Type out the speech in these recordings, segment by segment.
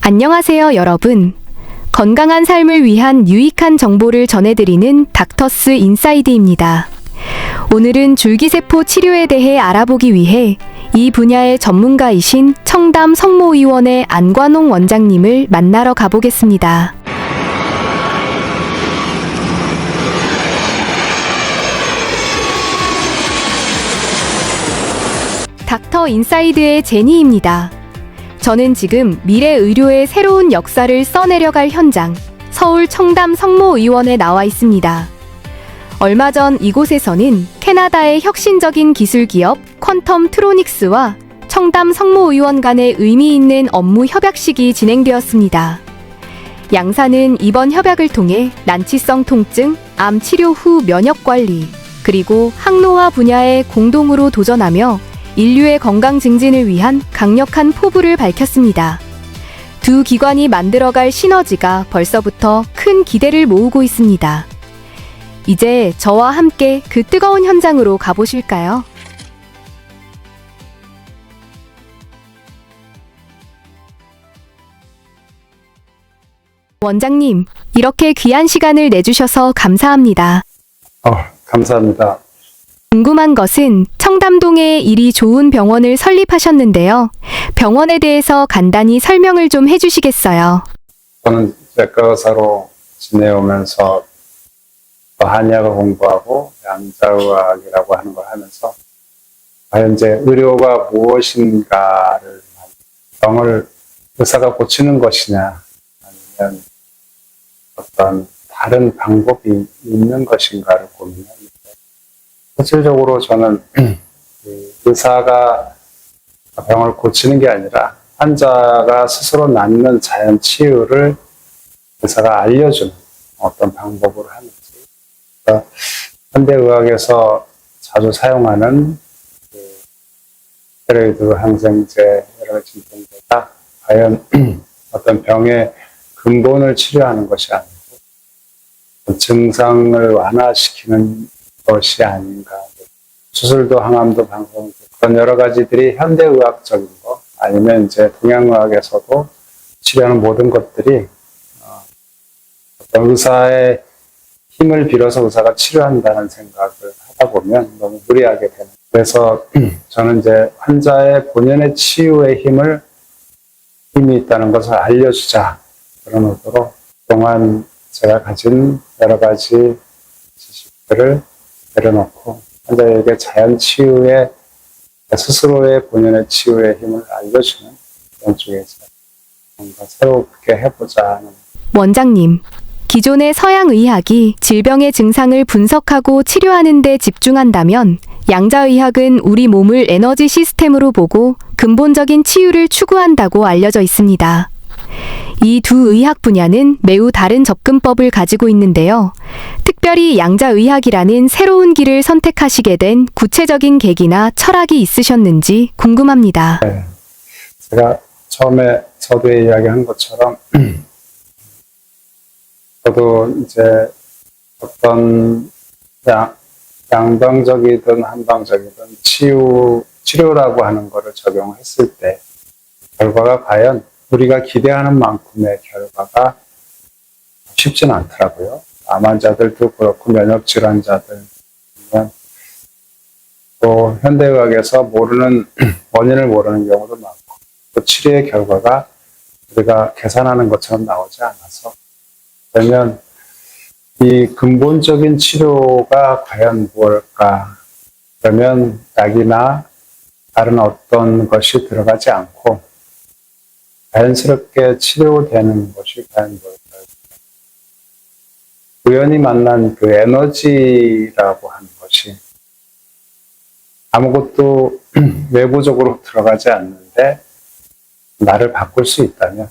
안녕하세요, 여러분. 건강한 삶을 위한 유익한 정보를 전해드리는 닥터스 인사이드입니다. 오늘은 줄기세포 치료에 대해 알아보기 위해 이 분야의 전문가이신 청담 성모의원의 안관홍 원장님을 만나러 가보겠습니다. 닥터 인사이드의 제니입니다. 저는 지금 미래 의료의 새로운 역사를 써내려갈 현장, 서울 청담 성모의원에 나와 있습니다. 얼마 전 이곳에서는 캐나다의 혁신적인 기술 기업 퀀텀 트로닉스와 청담 성모의원 간의 의미 있는 업무 협약식이 진행되었습니다. 양사는 이번 협약을 통해 난치성 통증, 암 치료 후 면역 관리, 그리고 항노화 분야에 공동으로 도전하며 인류의 건강 증진을 위한 강력한 포부를 밝혔습니다. 두 기관이 만들어갈 시너지가 벌써부터 큰 기대를 모으고 있습니다. 이제 저와 함께 그 뜨거운 현장으로 가보실까요? 원장님, 이렇게 귀한 시간을 내주셔서 감사합니다. 감사합니다. 궁금한 것은 청담동에 일이 좋은 병원을 설립하셨는데요. 병원에 대해서 간단히 설명을 좀 해주시겠어요? 저는 내과 의사로 지내오면서 한의학을 공부하고 양자의학이라고 하는 걸 하면서 과연 이제 의료가 무엇인가를, 병을 의사가 고치는 것이냐 아니면 어떤 다른 방법이 있는 것인가를 고민합니다. 실질적으로 저는 의사가 병을 고치는 게 아니라 환자가 스스로 낫는 자연 치유를 의사가 알려주는 어떤 방법으로 하는지, 그러니까 현대의학에서 자주 사용하는 스테로이드, 항생제, 여러 가지 진통제가 과연 어떤 병의 근본을 치료하는 것이 아니고 증상을 완화시키는 것이 아닌가. 수술도 항암도 방송도 그런 여러 가지들이 현대의학적인 거, 아니면 이제 동양의학에서도 치료하는 모든 것들이 어떤 의사의 힘을 빌어서 의사가 치료한다는 생각을 하다 보면 너무 무리하게 되는. 그래서 저는 이제 환자의 본연의 치유의 힘이 있다는 것을 알려주자, 그런 의도로 그동안 제가 가진 여러 가지 지식들을 내려놓고 환자에게 자연 치유의, 스스로의 본연의 치유의 힘을 알려주는 그런 쪽에서 뭔가 새롭게 해보자 하는. 원장님, 기존의 서양 의학이 질병의 증상을 분석하고 치료하는 데 집중한다면 양자의학은 우리 몸을 에너지 시스템으로 보고 근본적인 치유를 추구한다고 알려져 있습니다. 이 두 의학 분야는 매우 다른 접근법을 가지고 있는데요. 특별히 양자의학이라는 새로운 길을 선택하시게 된 구체적인 계기나 철학이 있으셨는지 궁금합니다. 네. 제가 처음에 서두에 이야기한 것처럼 저도 이제 어떤 양방적이든 한방적이든 치료라고 하는 거를 적용했을 때 결과가 과연 우리가 기대하는 만큼의 결과가 쉽지는 않더라고요. 암 환자들도 그렇고 면역질환자들, 또 현대의학에서 원인을 모르는 경우도 많고, 또 치료의 결과가 우리가 계산하는 것처럼 나오지 않아서, 그러면 이 근본적인 치료가 과연 무엇일까? 그러면 약이나 다른 어떤 것이 들어가지 않고 자연스럽게 치료되는 것이 과연 무엇일까요? 우연히 만난 그 에너지라고 하는 것이 아무것도 외부적으로 들어가지 않는데 나를 바꿀 수 있다면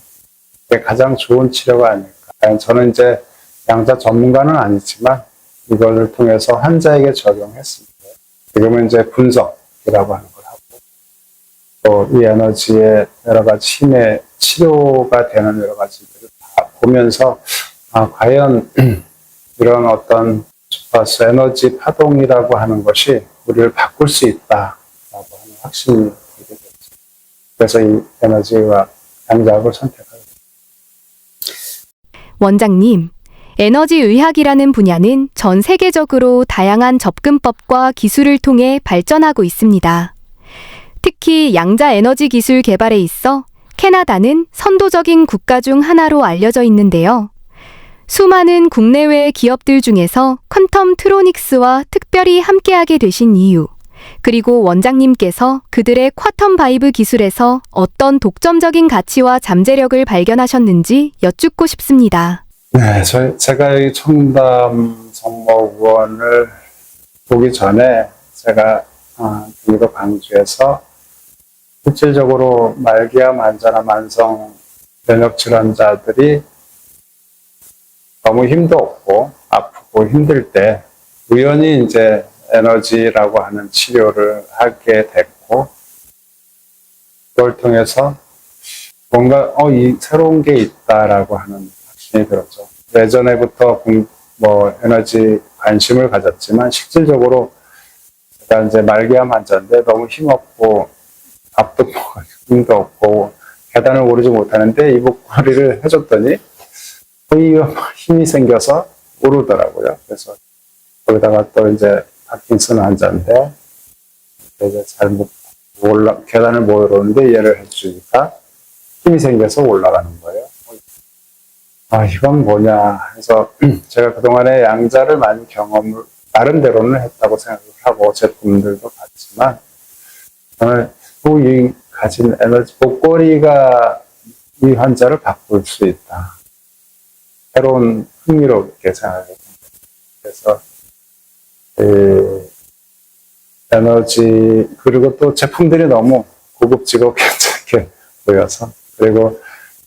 그게 가장 좋은 치료가 아닐까. 저는 이제 양자 전문가는 아니지만 이걸 통해서 환자에게 적용했을 때 지금은 이제 분석이라고 하는 걸 하고, 또 이 에너지의 여러 가지 힘의 치료가 되는 여러 가지들을 다 보면서 과연 이런 어떤 주파수 에너지 파동이라고 하는 것이 우리를 바꿀 수 있다라고 하는 확신이 들게 됐죠. 그래서 이 에너지와 양자학을 선택하게 됐습니다. 원장님, 에너지 의학이라는 분야는 전 세계적으로 다양한 접근법과 기술을 통해 발전하고 있습니다. 특히 양자 에너지 기술 개발에 있어 캐나다는 선도적인 국가 중 하나로 알려져 있는데요. 수많은 국내외 기업들 중에서 퀀텀 트로닉스와 특별히 함께하게 되신 이유, 그리고 원장님께서 그들의 쿼텀 바이브 기술에서 어떤 독점적인 가치와 잠재력을 발견하셨는지 여쭙고 싶습니다. 네, 제가 이 청담 성모의원을 보기 전에 제가 경기도 광주에서 실질적으로 말기암 환자나 만성 면역 질환자들이 너무 힘도 없고 아프고 힘들 때 우연히 이제 에너지라고 하는 치료를 하게 됐고, 그걸 통해서 뭔가 이 새로운 게 있다라고 하는 확신이 들었죠. 예전에부터 에너지 관심을 가졌지만 실질적으로 제가 이제 말기암 환자인데 너무 힘없고 밥도 먹고 힘도 없고 계단을 오르지 못하는데 이 목걸이를 해줬더니 힘이 생겨서 오르더라고요. 그래서 거기다가 또 이제 파킨슨 환자인데 이제 계단을 못 오르는데 얘를 해주니까 힘이 생겨서 올라가는 거예요. 이건 뭐냐 해서 제가 그동안에 양자를 많이 경험을 나름대로는 했다고 생각을 하고 제품들도 봤지만 저는 이 가진 에너지 목걸이가 이 환자를 바꿀 수 있다. 새로운 흥미롭게 생각했습니다. 그래서 에너지 그리고 또 제품들이 너무 고급지고 괜찮게 보여서, 그리고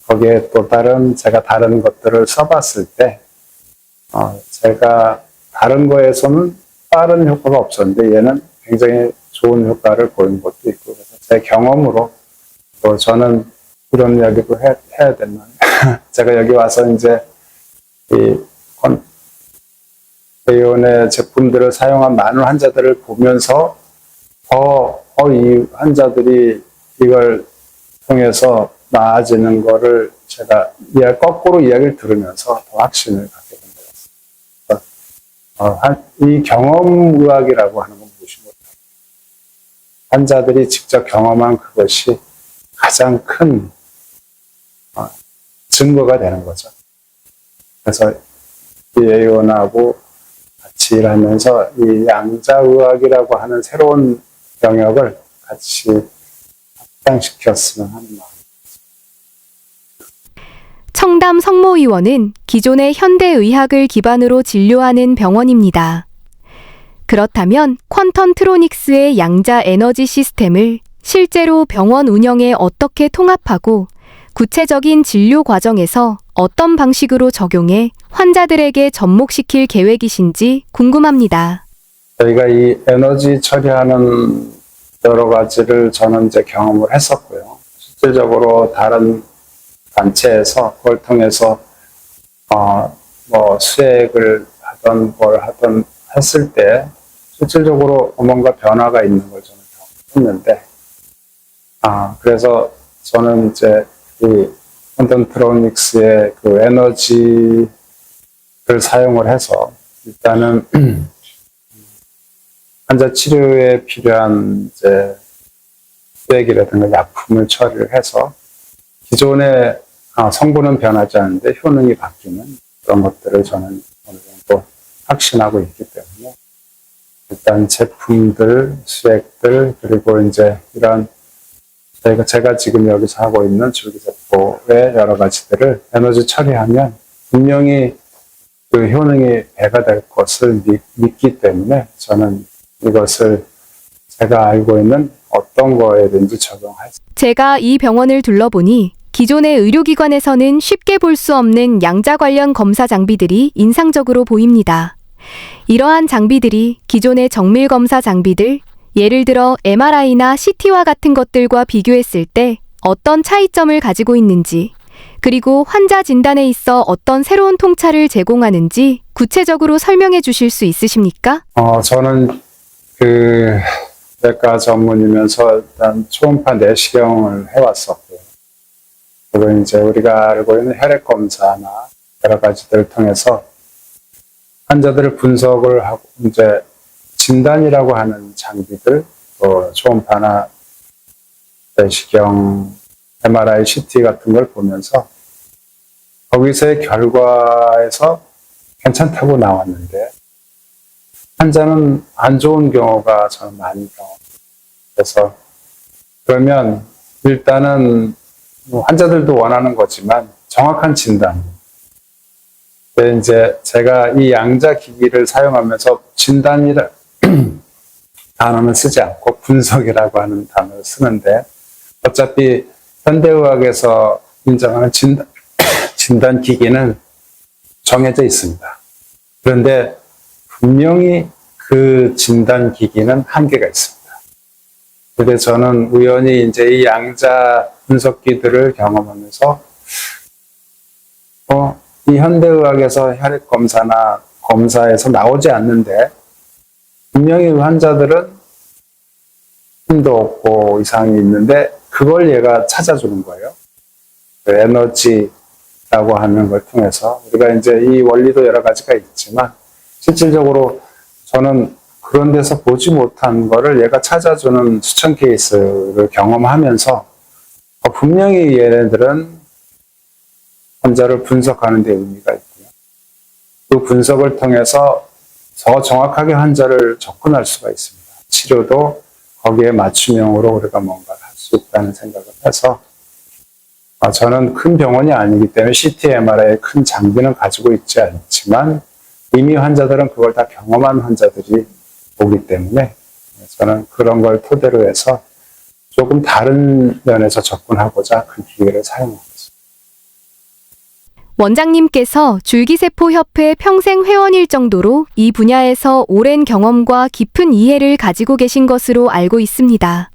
거기에 또 제가 다른 것들을 써봤을 때 제가 다른 거에서는 빠른 효과가 없었는데 얘는 굉장히 좋은 효과를 보인 것도 있고, 그래서 제 경험으로 또 저는 이런 이야기도 해야 되나 제가 여기 와서 이제 이 의원의 제품들을 사용한 많은 환자들을 보면서 이 환자들이 이걸 통해서 나아지는 거를 제가 거꾸로 이야기를 들으면서 더 확신을 갖게 된 것 같습니다. 이 경험의학이라고 하는 건 무엇이 뭘까요? 환자들이 직접 경험한 그것이 가장 큰 증거가 되는 거죠. 그래서 이 의원하고 같이 일하면서 이 양자의학이라고 하는 새로운 영역을 같이 확장시켰으면 하는 마음. 청담 성모의원은 기존의 현대의학을 기반으로 진료하는 병원입니다. 그렇다면 퀀텀 트로닉스의 양자 에너지 시스템을 실제로 병원 운영에 어떻게 통합하고 구체적인 진료 과정에서 어떤 방식으로 적용해 환자들에게 접목시킬 계획이신지 궁금합니다. 저희가 이 에너지 처리하는 여러 가지를 저는 이제 경험을 했었고요. 실질적으로 다른 단체에서 그걸 통해서 수액을 하던 뭘 하던 했을 때 실질적으로 뭔가 변화가 있는 걸 저는 경험했는데, 그래서 저는 이제 이 퀀텀 트로닉스의 그 에너지를 사용을 해서 일단은 환자 치료에 필요한 이제 수액이라든가 약품을 처리를 해서 기존의 성분은 변하지 않는데 효능이 바뀌는 그런 것들을 저는 어느 정도 확신하고 있기 때문에 일단 제품들, 수액들, 그리고 이제 이런 제가 지금 여기서 하고 있는 줄기세포의 여러 가지들을 에너지 처리하면 분명히 그 효능이 배가 될 것을 믿기 때문에 저는 이것을 제가 알고 있는 어떤 거에든지 적용할 수 있습니다. 제가 이 병원을 둘러보니 기존의 의료기관에서는 쉽게 볼 수 없는 양자 관련 검사 장비들이 인상적으로 보입니다. 이러한 장비들이 기존의 정밀 검사 장비들, 예를 들어 MRI나 CT와 같은 것들과 비교했을 때 어떤 차이점을 가지고 있는지, 그리고 환자 진단에 있어 어떤 새로운 통찰을 제공하는지 구체적으로 설명해 주실 수 있으십니까? 저는 내과 전문이면서 일단 초음파 내시경을 해왔었고요. 그리고 이제 우리가 알고 있는 혈액 검사나 여러 가지들을 통해서 환자들을 분석을 하고 이제 진단이라고 하는 장비들, 또 초음파나 내시경, MRI, CT 같은 걸 보면서 거기서의 결과에서 괜찮다고 나왔는데 환자는 안 좋은 경우가 저는 많이 경험해요. 그래서 그러면 일단은 환자들도 원하는 거지만 정확한 진단. 근데 이제 제가 이 양자 기기를 사용하면서 진단이라 단어는 쓰지 않고 분석이라고 하는 단어를 쓰는데 어차피 현대의학에서 인정하는 진단 기기는 정해져 있습니다. 그런데 분명히 그 진단 기기는 한계가 있습니다. 그래서 저는 우연히 이제 이 양자 분석기들을 경험하면서 이 현대의학에서 혈액 검사나 검사에서 나오지 않는데 분명히 환자들은 힘도 없고 이상이 있는데 그걸 얘가 찾아주는 거예요. 그 에너지라고 하는 걸 통해서 우리가 이제 이 원리도 여러 가지가 있지만 실질적으로 저는 그런 데서 보지 못한 거를 얘가 찾아주는 수천 케이스를 경험하면서 분명히 얘네들은 환자를 분석하는 데 의미가 있고요. 그 분석을 통해서 더 정확하게 환자를 접근할 수가 있습니다. 치료도 거기에 맞춤형으로 우리가 뭔가를 할 수 있다는 생각을 해서 저는 큰 병원이 아니기 때문에 CT, MRI의 큰 장비는 가지고 있지 않지만 이미 환자들은 그걸 다 경험한 환자들이 오기 때문에 저는 그런 걸 토대로 해서 조금 다른 면에서 접근하고자 그 기계를 사용하고 있습니다. 원장님께서 줄기세포협회 평생 회원일 정도로 이 분야에서 오랜 경험과 깊은 이해를 가지고 계신 것으로 알고 있습니다.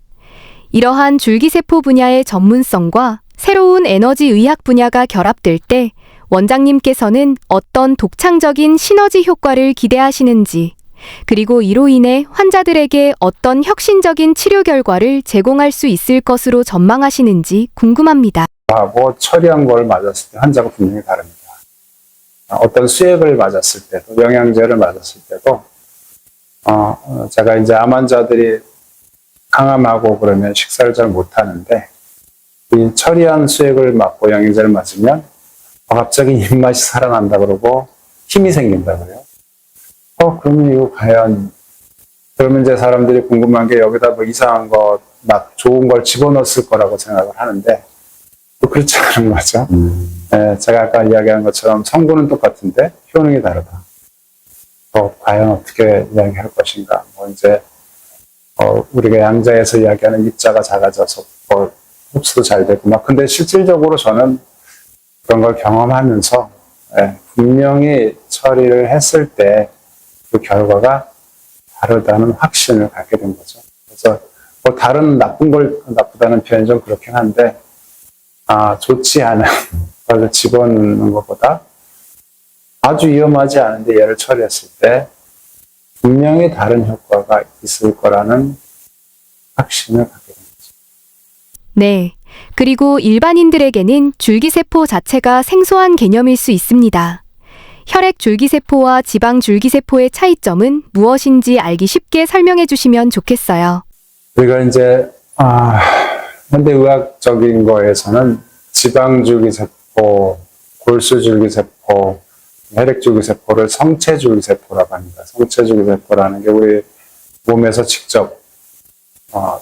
이러한 줄기세포 분야의 전문성과 새로운 에너지 의학 분야가 결합될 때 원장님께서는 어떤 독창적인 시너지 효과를 기대하시는지, 그리고 이로 인해 환자들에게 어떤 혁신적인 치료 결과를 제공할 수 있을 것으로 전망하시는지 궁금합니다. 하고 처리한 걸 맞았을 때 환자가 분명히 다릅니다. 어떤 수액을 맞았을 때도, 영양제를 맞았을 때도, 제가 이제 암 환자들이 항암하고 그러면 식사를 잘 못하는데, 이 처리한 수액을 맞고 영양제를 맞으면 갑자기 입맛이 살아난다 그러고 힘이 생긴다 그래요. 그러면 이거 과연, 그러면 이제 사람들이 궁금한 게 여기다 뭐 이상한 거, 막 좋은 걸 집어넣었을 거라고 생각을 하는데, 그렇지 않은 거죠. 제가 아까 이야기한 것처럼 성분은 똑같은데 효능이 다르다. 과연 어떻게 이야기할 것인가. 이제 우리가 양자에서 이야기하는 입자가 작아져서 흡수도 잘 되고 막. 근데 실질적으로 저는 그런 걸 경험하면서 분명히 처리를 했을 때 그 결과가 다르다는 확신을 갖게 된 거죠. 그래서 다른 나쁘다는 표현이 좀 그렇긴 한데 좋지 않은 것을 집어넣는 것보다 아주 위험하지 않은데 얘를 처리했을 때 분명히 다른 효과가 있을 거라는 확신을 갖게 됩니다. 네. 그리고 일반인들에게는 줄기세포 자체가 생소한 개념일 수 있습니다. 혈액 줄기세포와 지방 줄기세포의 차이점은 무엇인지 알기 쉽게 설명해 주시면 좋겠어요. 우리가 이제 현대의학적인 거에서는 지방줄기세포, 골수줄기세포, 혈액줄기세포를 성체줄기세포라고 합니다. 성체줄기세포라는 게 우리 몸에서 직접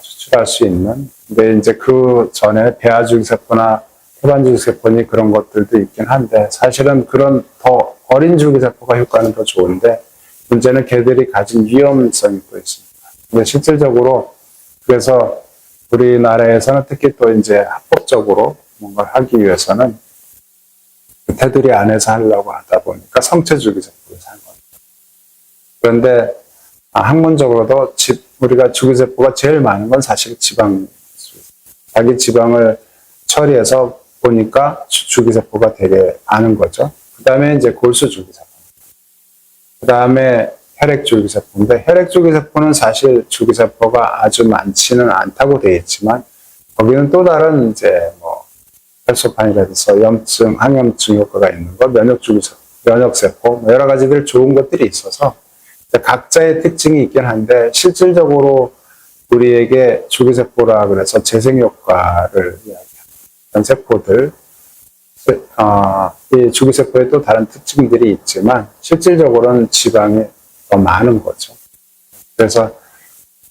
추출할 수 있는, 근데 이제 그 전에 배아줄기세포나 태반줄기세포니 그런 것들도 있긴 한데 사실은 그런 더 어린 줄기세포가 효과는 더 좋은데 문제는 걔들이 가진 위험성이 또 있습니다. 근데 실질적으로 그래서 우리나라에서는 특히 또 이제 합법적으로 뭔가를 하기 위해서는 테두리 안에서 하려고 하다 보니까 성체줄기세포를 사용합니다. 그런데 학문적으로도 우리가 줄기세포가 제일 많은 건 사실 자기 지방을 처리해서 보니까 줄기세포가 되게 많은 거죠. 그 다음에 이제 골수줄기세포. 그 다음에 혈액줄기세포인데 혈액줄기세포는 사실 줄기세포가 아주 많지는 않다고 되어 있지만 거기는 또 다른 이제 혈소판이라서 염증, 항염증 효과가 있는 거, 면역세포, 뭐 여러 가지들 좋은 것들이 있어서 각자의 특징이 있긴 한데 실질적으로 우리에게 줄기세포라 그래서 재생효과를 이야기하는 세포들, 이 줄기세포에 또 다른 특징들이 있지만 실질적으로는 지방이 더 많은 거죠. 그래서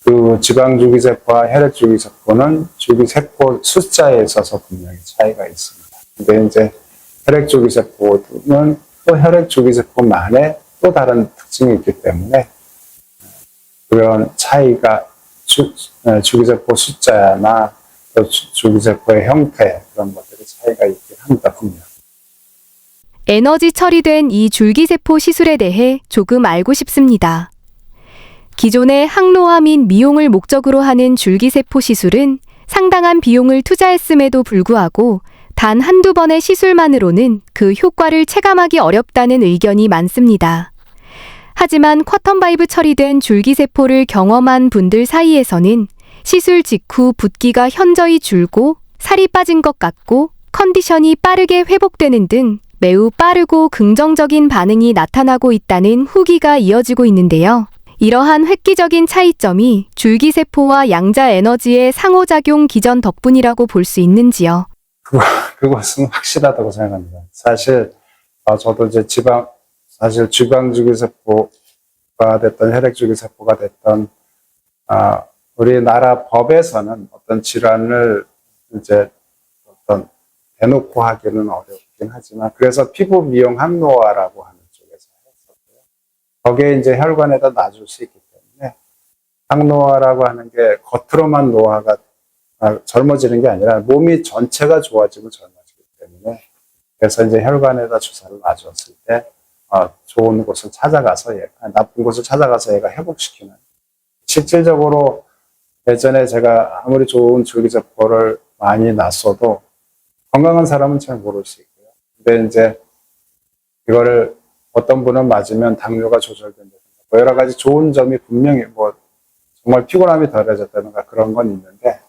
그 지방줄기세포와 혈액줄기세포는 줄기세포 숫자에 있어서 분명히 차이가 있습니다. 근데 이제 혈액줄기세포는 또 혈액줄기세포만의 또 다른 특징이 있기 때문에 그런 차이가 줄기세포 숫자나 또 줄기세포의 형태 그런 것들이 차이가 있긴 합니다. 분명. 에너지 처리된 이 줄기세포 시술에 대해 조금 알고 싶습니다. 기존의 항노화 및 미용을 목적으로 하는 줄기세포 시술은 상당한 비용을 투자했음에도 불구하고 단 한두 번의 시술만으로는 그 효과를 체감하기 어렵다는 의견이 많습니다. 하지만 쿼텀바이브 처리된 줄기세포를 경험한 분들 사이에서는 시술 직후 붓기가 현저히 줄고 살이 빠진 것 같고 컨디션이 빠르게 회복되는 등 매우 빠르고 긍정적인 반응이 나타나고 있다는 후기가 이어지고 있는데요. 이러한 획기적인 차이점이 줄기세포와 양자에너지의 상호작용 기전 덕분이라고 볼 수 있는지요? 그것은 확실하다고 생각합니다. 사실 저도 이제 지방줄기세포가 됐던 혈액줄기세포가 됐던 우리나라 법에서는 어떤 질환을 이제 어떤 대놓고 하기는 어렵긴 하지만 그래서 피부 미용 항노화라고 하는 쪽에서 했었고요. 거기에 이제 혈관에다 놔줄 수 있기 때문에 항노화라고 하는 게 겉으로만 노화가 젊어지는 게 아니라 몸이 전체가 좋아지고 젊어지기 때문에 그래서 이제 혈관에다 주사를 놔줬을 때 좋은 곳을 찾아가서 나쁜 곳을 찾아가서 얘가 회복시키는 실질적으로 예전에 제가 아무리 좋은 줄기세포를 많이 놨어도 건강한 사람은 잘 모를 수 있고요. 근데 이제 이거를 어떤 분은 맞으면 당뇨가 조절된다든가 뭐 여러 가지 좋은 점이 분명히 뭐 정말 피곤함이 덜해졌다든가 그런 건 있는데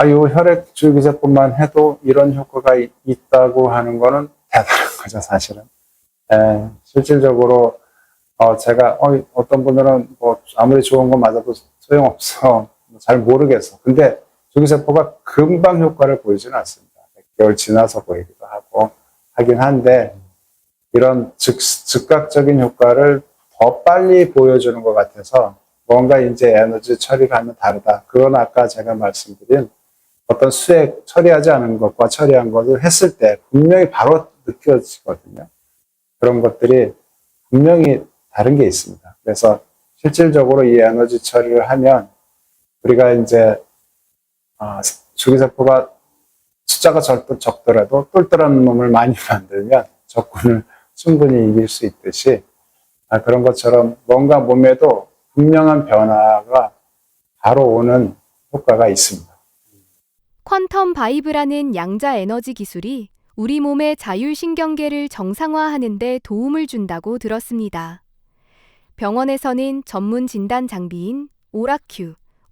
이 혈액 줄기세포만 해도 이런 효과가 있다고 하는 거는 대단한 거죠, 사실은. 실질적으로 제가 어떤 분들은 뭐 아무리 좋은 거 맞아도 소용없어, 잘 모르겠어. 근데 줄기세포가 금방 효과를 보이지는 않습니다. 몇 개월 지나서 보이기도 하고 하긴 한데 이런 즉각적인 효과를 더 빨리 보여주는 것 같아서 뭔가 이제 에너지 처리를 하면 다르다. 그건 아까 제가 말씀드린 어떤 수액 처리하지 않은 것과 처리한 것을 했을 때 분명히 바로 느껴지거든요. 그런 것들이 분명히 다른 게 있습니다. 그래서 실질적으로 이 에너지 처리를 하면 우리가 이제 줄기세포가 숫자가 적더라도 똘똘한 놈을 많이 만들면 적군을 충분히 이길 수 있듯이 그런 것처럼 뭔가 몸에도 분명한 변화가 바로 오는 효과가 있습니다. 퀀텀 바이브라는 양자 에너지 기술이 우리 몸의 자율신경계를 정상화하는 데 도움을 준다고 들었습니다. 병원에서는 전문 진단 장비인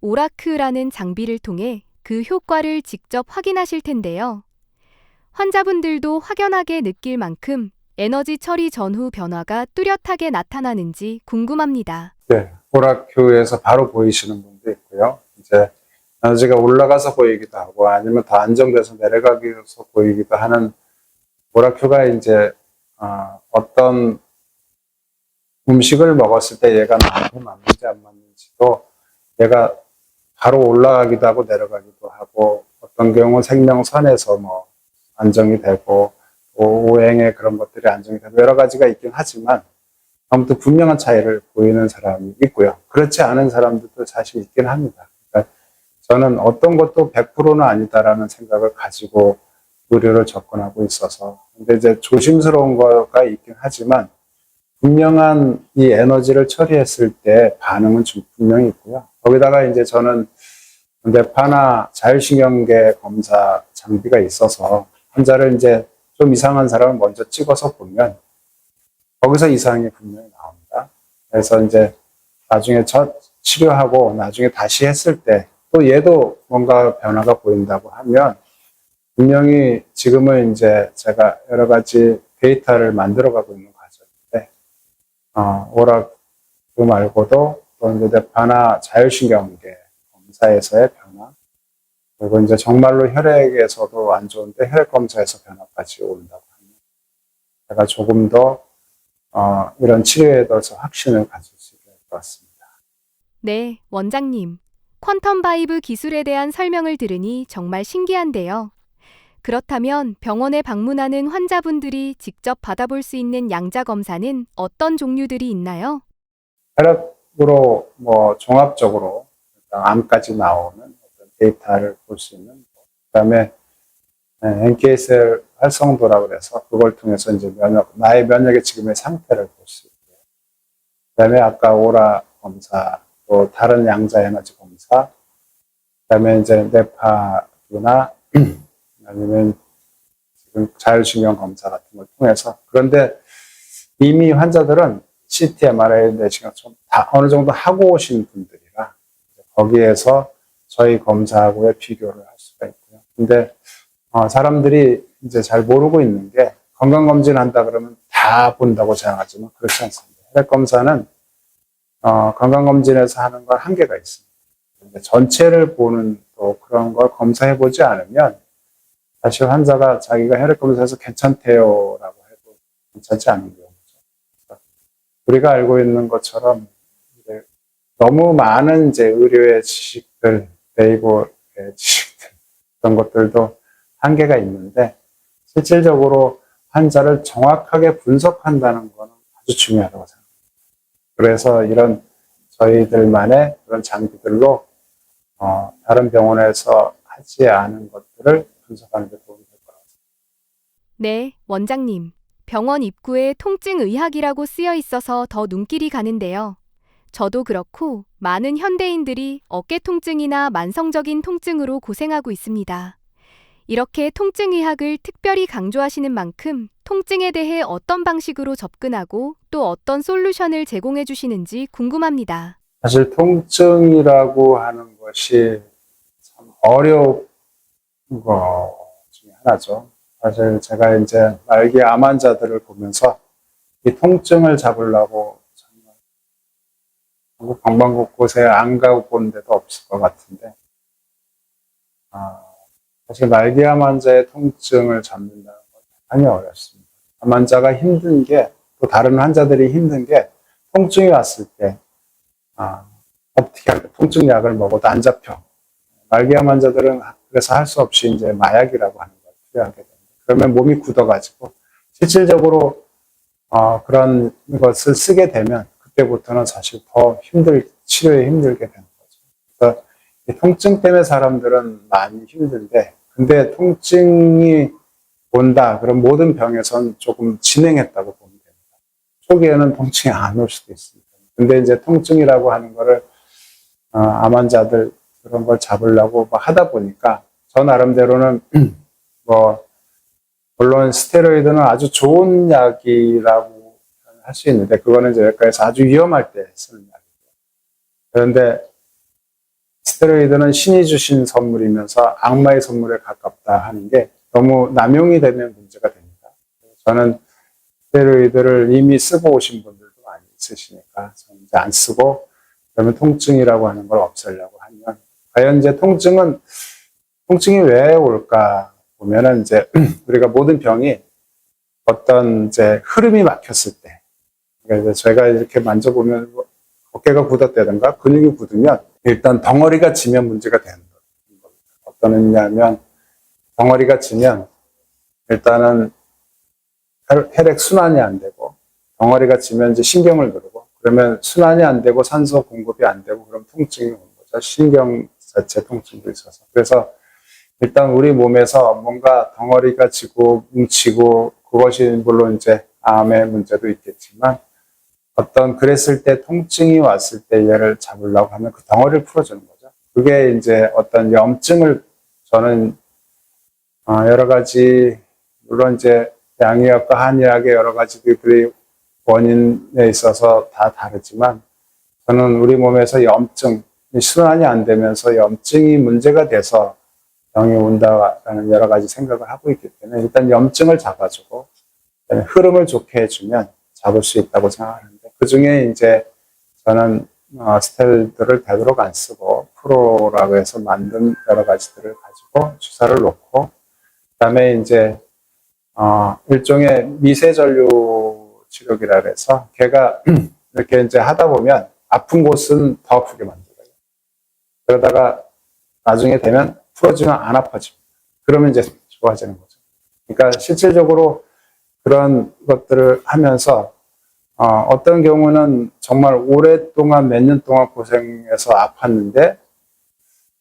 오라큐라는 장비를 통해 그 효과를 직접 확인하실 텐데요. 환자분들도 확연하게 느낄 만큼 에너지 처리 전후 변화가 뚜렷하게 나타나는지 궁금합니다. 네, 오라큐에서 바로 보이시는 분도 있고요. 이제 에너지가 올라가서 보이기도 하고 아니면 더 안정돼서 내려가기서 보이기도 하는 오라큐가 이제 어떤 음식을 먹었을 때 얘가 나한테 맞는지 안 맞는지도 얘가 바로 올라가기도 하고 내려가기도 하고 어떤 경우 생명선에서 뭐 안정이 되고 오행의 그런 것들이 안정이 되고 여러 가지가 있긴 하지만 아무튼 분명한 차이를 보이는 사람이 있고요. 그렇지 않은 사람들도 사실 있긴 합니다. 그러니까 저는 어떤 것도 100%는 아니다라는 생각을 가지고 의료를 접근하고 있어서 근데 이제 조심스러운 거가 있긴 하지만 분명한 이 에너지를 처리했을 때 반응은 분명히 있고요. 거기다가 이제 저는 뇌파나 자율신경계 검사 장비가 있어서 환자를 이제 좀 이상한 사람을 먼저 찍어서 보면 거기서 이상이 분명히 나옵니다. 그래서 이제 나중에 치료하고 나중에 다시 했을 때 또 얘도 뭔가 변화가 보인다고 하면 분명히 지금은 이제 제가 여러 가지 데이터를 만들어가고 있는 과정인데, 오락 그 말고도 또 이제 뇌파나 자율신경계 검사에서의 변화, 그리고 이제 정말로 혈액에서도 안 좋은데 혈액 검사에서 변화까지 온다고 하면 제가 조금 더 이런 치료에 대해서 확신을 가질 수 있을 것 같습니다. 네, 원장님. 퀀텀 바이브 기술에 대한 설명을 들으니 정말 신기한데요. 그렇다면 병원에 방문하는 환자분들이 직접 받아볼 수 있는 양자 검사는 어떤 종류들이 있나요? 혈액으로 뭐 종합적으로 일단 암까지 나오는 어떤 데이터를 볼 수 있는, 그다음에 NK셀 활성도라고 그래서 그걸 통해서 이제 나의 면역의 지금의 상태를 볼 수 있고요. 그다음에 아까 오라 검사, 또 다른 양자 에너지 검사, 그다음에 이제 뇌파나 아니면 지금 자율신경 검사 같은 걸 통해서, 그런데 이미 환자들은 CT, MRI 내시경처럼 다 어느 정도 하고 오신 분들이라 거기에서 저희 검사하고의 비교를 할 수가 있고요. 근데 사람들이 이제 잘 모르고 있는 게, 건강검진 한다 그러면 다 본다고 생각하지만 그렇지 않습니다. 혈액검사는 건강검진에서 하는 건 한계가 있습니다. 근데 전체를 보는 또 그런 걸 검사해보지 않으면 사실 환자가 자기가 혈액검사에서 괜찮대요라고 해도 괜찮지 않은 경우죠. 우리가 알고 있는 것처럼 이제 너무 많은 이제 의료의 지식들, 네이버의 지식들, 그런 것들도 한계가 있는데, 실질적으로 환자를 정확하게 분석한다는 것은 아주 중요하다고 생각합니다. 그래서 이런 저희들만의 그런 장비들로 다른 병원에서 하지 않은 것들을 분석하는 데 도움이 될 거라고 생각합니다. 네, 원장님. 병원 입구에 통증의학이라고 쓰여 있어서 더 눈길이 가는데요. 저도 그렇고 많은 현대인들이 어깨 통증이나 만성적인 통증으로 고생하고 있습니다. 이렇게 통증의학을 특별히 강조하시는 만큼 통증에 대해 어떤 방식으로 접근하고 또 어떤 솔루션을 제공해 주시는지 궁금합니다. 사실 통증이라고 하는 것이 참 어려운 거 중에 하나죠. 사실 제가 이제 말기 암 환자들을 보면서 이 통증을 잡으려고 정말 한국 방방곳곳에 안 가고 본 데도 없을 것 같은데, 사실 말기암 환자의 통증을 잡는다는 건 대단히 어렵습니다. 암 환자가 힘든 게, 또 다른 환자들이 힘든 게, 통증이 왔을 때 어떻게 할까? 통증 약을 먹어도 안 잡혀. 말기암 환자들은 그래서 할 수 없이 이제 마약이라고 하는 걸 투여하게 됩니다. 그러면 몸이 굳어가지고 실질적으로 그런 것을 쓰게 되면 그때부터는 사실 더 치료에 힘들게 되는 거죠. 그래서 이 통증 때문에 사람들은 많이 힘든데, 근데 통증이 온다, 그럼 모든 병에선 조금 진행했다고 보면 됩니다. 초기에는 통증이 안 올 수도 있습니다. 근데 이제 통증이라고 하는 거를 암 환자들 그런 걸 잡으려고 하다 보니까 저 나름대로는 물론 스테로이드는 아주 좋은 약이라고 할 수 있는데, 그거는 이제 외과에서 아주 위험할 때 쓰는 약이고, 그런데 스테로이드는 신이 주신 선물이면서 악마의 선물에 가깝다 하는 게 너무 남용이 되면 문제가 됩니다. 저는 스테로이드를 이미 쓰고 오신 분들도 많이 있으시니까 저는 이제 안 쓰고, 그러면 통증이라고 하는 걸 없애려고 하면, 과연 이제 통증이 왜 올까 보면은 이제 우리가 모든 병이 어떤 이제 흐름이 막혔을 때, 그러니까 이제 제가 이렇게 만져보면 어깨가 굳었다든가 근육이 굳으면 일단 덩어리가 지면 문제가 되는 겁니다. 어떤 의미냐면, 덩어리가 지면 일단은 혈액 순환이 안 되고, 덩어리가 지면 이제 신경을 누르고, 그러면 순환이 안 되고 산소 공급이 안 되고, 그럼 통증이 오는 거죠. 신경 자체 통증도 있어서. 그래서 일단 우리 몸에서 뭔가 덩어리가 지고 뭉치고, 그것이 물론 이제 암의 문제도 있겠지만, 그랬을 때 통증이 왔을 때 얘를 잡으려고 하면 그 덩어리를 풀어주는 거죠. 그게 이제 어떤 염증을, 저는 여러 가지, 물론 이제 양의학과 한의학의 여러 가지들이 원인에 있어서 다 다르지만, 저는 우리 몸에서 염증, 순환이 안 되면서 염증이 문제가 돼서 병이 온다라는 여러 가지 생각을 하고 있기 때문에 일단 염증을 잡아주고 흐름을 좋게 해주면 잡을 수 있다고 생각하는데 그 중에 이제 저는 스테로이드를 되도록 안 쓰고 프로라고 해서 만든 여러 가지들을 가지고 주사를 놓고 그다음에 이제 일종의 미세전류 치료기라 해서 걔가 이렇게 이제 하다 보면 아픈 곳은 더 아프게 만들어요. 그러다가 나중에 되면 풀어주면 안 아파집니다. 그러면 이제 좋아지는 거죠. 그러니까 실질적으로 그런 것들을 하면서 어떤 경우는 정말 오랫동안 몇 년 동안 고생해서 아팠는데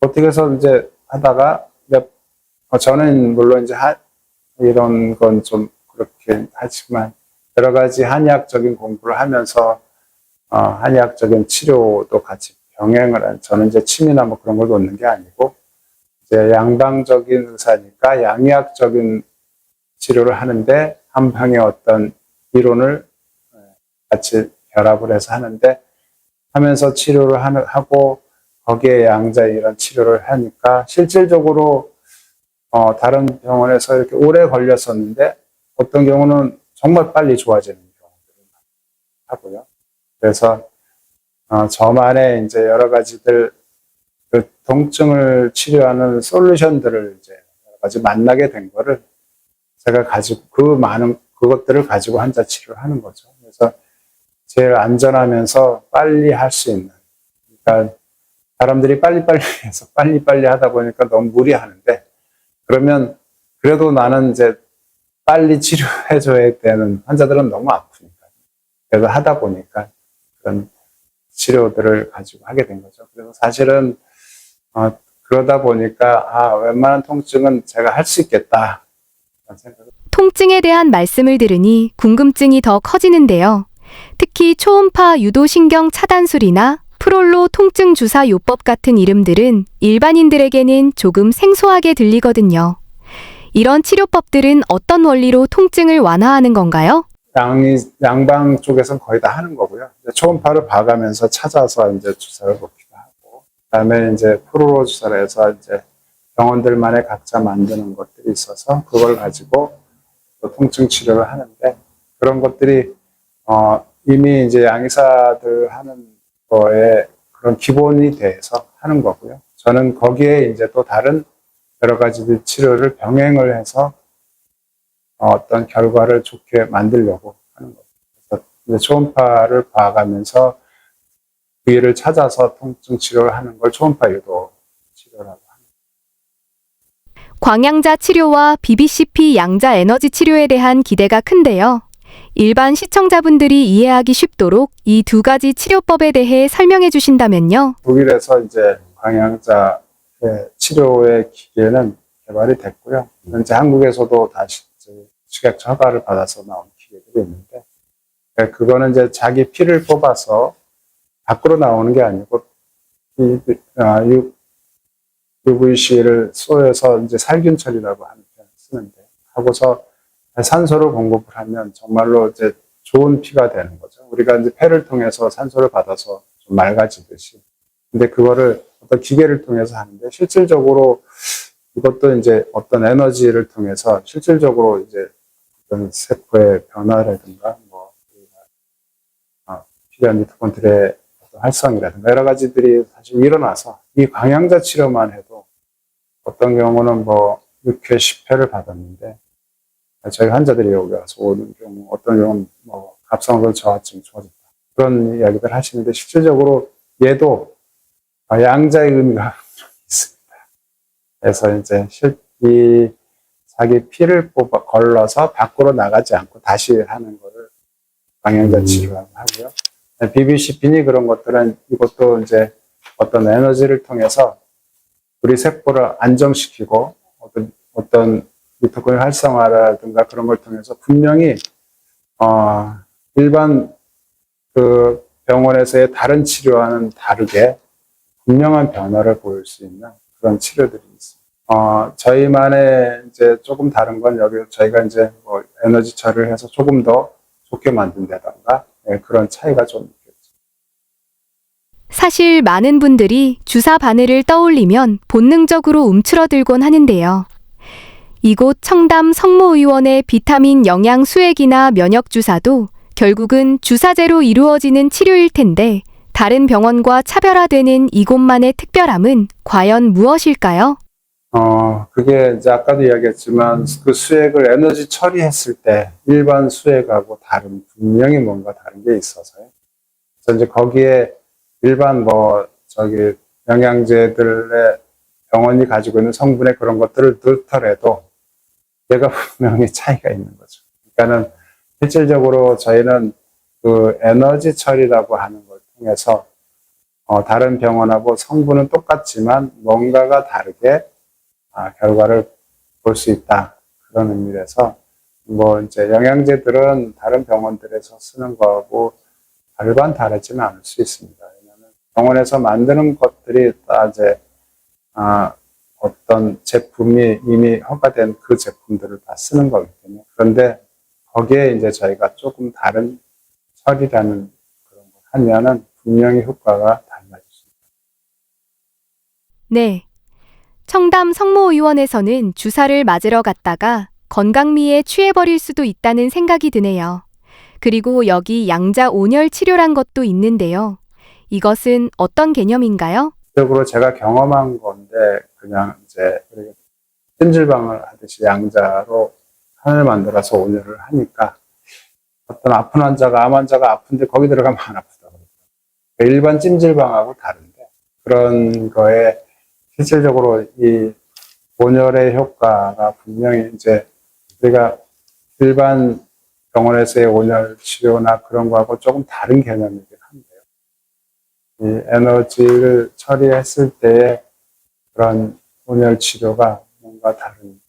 어떻게 해서 이제 하다가 저는 물론 이제 이런 건 좀 그렇게 하지만 여러 가지 한의학적인 공부를 하면서 한의학적인 치료도 같이 병행을 한 저는 이제 침이나 뭐 그런 걸 놓는 게 아니고 이제 양방적인 의사니까 양의학적인 치료를 하는데 한방의 어떤 이론을 같이 결합을 해서 하면서 치료를 하고 거기에 양자 이런 치료를 하니까 실질적으로 다른 병원에서 이렇게 오래 걸렸었는데 어떤 경우는 정말 빨리 좋아지는 경우들을 하고요. 그래서 저만의 이제 여러 가지들 그 통증을 치료하는 솔루션들을 이제 여러 가지 만나게 된 거를 제가 가지고 그 많은 그것들을 가지고 환자 치료를 하는 거죠. 그래서 제일 안전하면서 빨리 할 수 있는. 그러니까 사람들이 빨리빨리 해서 빨리빨리 하다 보니까 너무 무리하는데 그러면 그래도 나는 이제 빨리 치료해줘야 되는 환자들은 너무 아프니까. 그래서 하다 보니까 그런 치료들을 가지고 하게 된 거죠. 그래서 사실은 그러다 보니까 웬만한 통증은 제가 할 수 있겠다. 통증에 대한 말씀을 들으니 궁금증이 더 커지는데요. 특히 초음파 유도신경 차단술이나 프롤로 통증 주사 요법 같은 이름들은 일반인들에게는 조금 생소하게 들리거든요. 이런 치료법들은 어떤 원리로 통증을 완화하는 건가요? 양방 쪽에서는 거의 다 하는 거고요. 초음파를 봐가면서 찾아서 이제 주사를 놓기도 하고, 그다음에 이제 프롤로 주사를 해서 이제 병원들만의 각자 만드는 것들이 있어서 그걸 가지고 또 통증 치료를 하는데 그런 것들이 이미 이제 양의사들 하는 거에 그런 기본이 돼서 하는 거고요. 저는 거기에 이제 또 다른 여러 가지 치료를 병행을 해서 어떤 결과를 좋게 만들려고 하는 거죠. 그래서 이제 초음파를 봐가면서 부위를 찾아서 통증 치료를 하는 걸 초음파 유도 치료라고 합니다. 광양자 치료와 BBCP 양자 에너지 치료에 대한 기대가 큰데요. 일반 시청자분들이 이해하기 쉽도록 이 두 가지 치료법에 대해 설명해 주신다면요. 독일에서 이제 광양자 치료의 기계는 개발이 됐고요. 현재 한국에서도 다시 식약 허가를 받아서 나온 기계들이 있는데, 그거는 이제 자기 피를 뽑아서 밖으로 나오는 게 아니고, UVC를 쏘여서 이제 살균 처리라고 하는 표현을 쓰는데, 하고서 산소를 공급을 하면 정말로 이제 좋은 피가 되는 거죠. 우리가 이제 폐를 통해서 산소를 받아서 좀 맑아지듯이. 근데 그거를 어떤 기계를 통해서 하는데, 실질적으로 이것도 이제 어떤 에너지를 통해서 실질적으로 이제 어떤 세포의 변화라든가, 피가 미토콘드리아의 활성이라든가 여러 가지들이 사실 일어나서 이 광양자 치료만 해도 어떤 경우는 6회, 10회를 받았는데 저희 환자들이 여기 와서 오는 경우, 어떤 경우는 갑상선 저하증이 좋아졌다. 그런 이야기들 하시는데 실질적으로 얘도 양자의 의미가 있습니다. 그래서 이제 이 자기 피를 걸러서 밖으로 나가지 않고 다시 하는 거를 광양자 치료라고 하고요. BBCP니 그런 것들은 이것도 이제 어떤 에너지를 통해서 우리 세포를 안정시키고 어떤 미토콘 활성화라든가 그런 걸 통해서 분명히 일반 그 병원에서의 다른 치료와는 다르게 분명한 변화를 보일 수 있는 그런 치료들이 있습니다. 저희만의 이제 조금 다른 건 여기 저희가 이제 에너지 처리를 해서 조금 더 좋게 만든다던가 그런 차이가 좀 있겠죠. 사실 많은 분들이 주사 바늘을 떠올리면 본능적으로 움츠러들곤 하는데요. 이곳 청담 성모의원의 비타민 영양 수액이나 면역 주사도 결국은 주사제로 이루어지는 치료일 텐데 다른 병원과 차별화되는 이곳만의 특별함은 과연 무엇일까요? 그게 이제 아까도 이야기했지만 그 수액을 에너지 처리했을 때 일반 수액하고 분명히 뭔가 다른 게 있어서요. 그래서 이제 거기에 일반 영양제들의 병원이 가지고 있는 성분의 그런 것들을 넣더라도 얘가 분명히 차이가 있는 거죠. 그러니까는 실질적으로 저희는 그 에너지 처리라고 하는 걸 통해서 다른 병원하고 성분은 똑같지만 뭔가가 다르게 결과를 볼 수 있다. 그런 의미에서 이제 영양제들은 다른 병원들에서 쓰는 거하고 별반 다르지는 않을 수 있습니다. 왜냐하면 병원에서 만드는 것들이 다 이제 어떤 제품이 이미 허가된 그 제품들을 다 쓰는 거기 때문에 그런데 거기에 이제 저희가 조금 다른 처리라는 그런 걸 하면은 분명히 효과가 달라질 수 있습니다. 네. 청담 성모의원에서는 주사를 맞으러 갔다가 건강미에 취해버릴 수도 있다는 생각이 드네요. 그리고 여기 양자 온열 치료란 것도 있는데요. 이것은 어떤 개념인가요? 적으로 제가 경험한 건데 그냥 이제 우리가 찜질방을 하듯이 양자로 판을 만들어서 온열을 하니까 어떤 아픈 환자가 암 환자가 아픈데 거기 들어가면 안 아프다고 그러니까 일반 찜질방하고 다른데 그런 거에 실질적으로 이 온열의 효과가 분명히 이제 우리가 일반 병원에서의 온열 치료나 그런 거하고 조금 다른 개념이긴 한데요. 이 에너지를 처리했을 때의 그런 온열 치료가 뭔가 다른